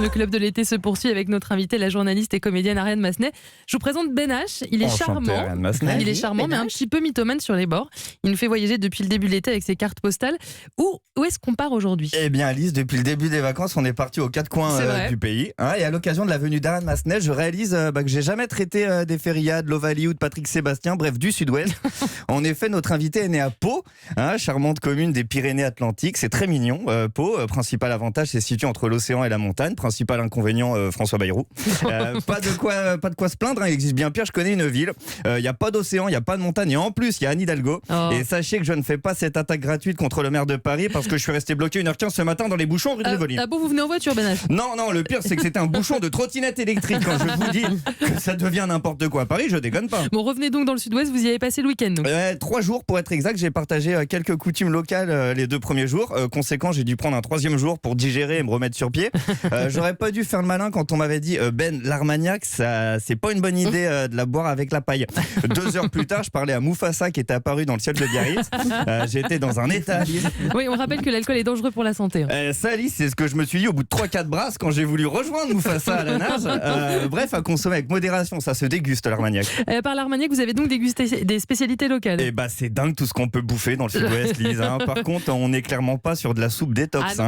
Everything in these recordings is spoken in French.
Le club de l'été se poursuit avec notre invitée, la journaliste et comédienne Ariane Massenet. Je vous présente Ben H. Il est Enchanté, charmant. Ariane Massenet. Il est charmant, mais un petit peu mythomane sur les bords. Il nous fait voyager depuis le début de l'été avec ses cartes postales. Où est-ce qu'on part aujourd'hui ? Eh bien Alice, depuis le début des vacances, on est parti aux quatre coins du pays. Et à l'occasion de la venue d'Ariane Massenet, je réalise que j'ai jamais traité des Feria, de l'Ovalie ou de Patrick Sébastien, bref du Sud-Ouest. En effet, notre invité est né à Pau, charmante commune des Pyrénées-Atlantiques. C'est très mignon, Pau. Principal avantage, c'est situé entre l'océan et la montagne. Principal inconvénient, François Bayrou. Pas de quoi se plaindre, il existe bien pire. Je connais une ville, il n'y a pas d'océan, il n'y a pas de montagne, et en plus il y a Anne Hidalgo. Et sachez que je ne fais pas cette attaque gratuite contre le maire de Paris parce que je suis resté bloqué 1h15 ce matin dans les bouchons rue de Rivoli. Ah bon, vous venez en voiture, Ben H ? Non, le pire c'est que c'était un bouchon de trottinette électrique. Quand je vous dis que ça devient n'importe quoi à Paris, je déconne pas. Bon, revenez donc dans le Sud-Ouest, vous y avez passé le week-end. 3 jours pour être exact. J'ai partagé quelques coutumes locales les 2 premiers jours. Conséquent, j'ai dû prendre un 3e jour pour digérer et me remettre sur pied. J'aurais pas dû faire le malin quand on m'avait dit Ben, l'Armagnac, ça c'est pas une bonne idée de la boire avec la paille. 2 heures plus tard, je parlais à Mufasa qui était apparu dans le ciel de Biarritz. J'étais dans un état, Alice. Oui, on rappelle que l'alcool est dangereux pour la santé. Ça, Alice, c'est ce que je me suis dit au bout de 3-4 brasses quand j'ai voulu rejoindre Mufasa à la nage. Bref, à consommer avec modération, ça se déguste l'Armagnac. Par l'Armagnac, vous avez donc dégusté des spécialités locales. Et c'est dingue tout ce qu'on peut bouffer dans le Sud-Ouest, Lise. Par contre, on n'est clairement pas sur de la soupe détox.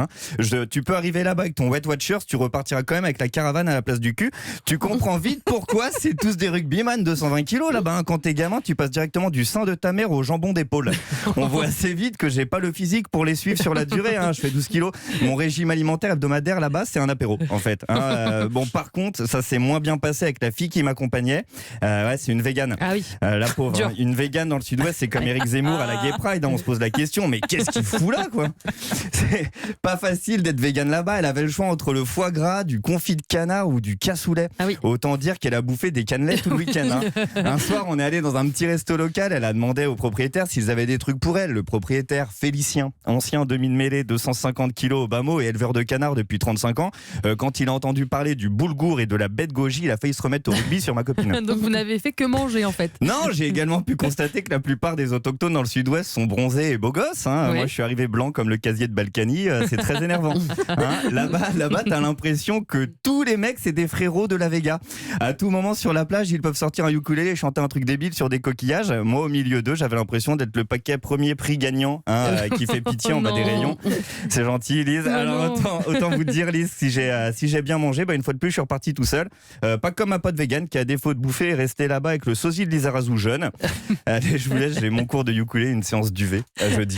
Tu peux arriver là-bas avec ton Wet Watchers, tu repartiras quand même avec la caravane à la place du cul. Tu comprends vite pourquoi c'est tous des rugbyman 220 kilos là-bas. Quand t'es gamin, tu passes directement du sein de ta mère au jambon d'épaule. On voit assez vite que j'ai pas le physique pour les suivre sur la durée. Je fais 12 kilos. Mon régime alimentaire hebdomadaire là-bas, c'est un apéro en fait. Par contre, ça s'est moins bien passé avec la fille qui m'accompagnait. C'est une végane. Ah oui. La pauvre. Une végane dans le Sud-Ouest, c'est comme Éric Zemmour à la Gay Pride. On se pose la question, mais qu'est-ce qu'il fout là, quoi ? C'est pas facile d'être végane là-bas. Elle avait le choix entre le foie gras, du confit de canard ou du cassoulet. Autant dire qu'elle a bouffé des cannelés tout le week-end. Un soir, on est allé dans un petit resto local. Elle a demandé au propriétaire s'ils avaient des trucs pour elle. Le propriétaire, Félicien, ancien demi-de-mêlée, 250 kilos au bas mot et éleveur de canards depuis 35 ans. Quand il a entendu parler du boulgour et de la baie de goji, il a failli se remettre au rugby sur ma copine. Donc vous n'avez fait que manger en fait. Non, j'ai également pu constater que la plupart des autochtones dans le Sud-Ouest sont bronzés et beaux gosses. Moi, je suis arrivé blanc comme le casier de Balkany. C'est très énervant. Là-bas, t'as l'impression que tous les mecs, c'est des frérots de la Vega. À tout moment sur la plage, ils peuvent sortir un ukulélé et chanter un truc débile sur des coquillages. Moi, au milieu d'eux, j'avais l'impression d'être le paquet premier prix gagnant qui fait pitié en bas des rayons. C'est gentil, Lise. Alors, autant vous dire, Lise, si j'ai bien mangé, une fois de plus, je suis reparti tout seul. Pas comme ma pote végane qui, à défaut de bouffer, est restée là-bas avec le sosie de Lizarazu jeune. Allez, je vous laisse, j'ai mon cours de ukulélé, une séance duvet à jeudi.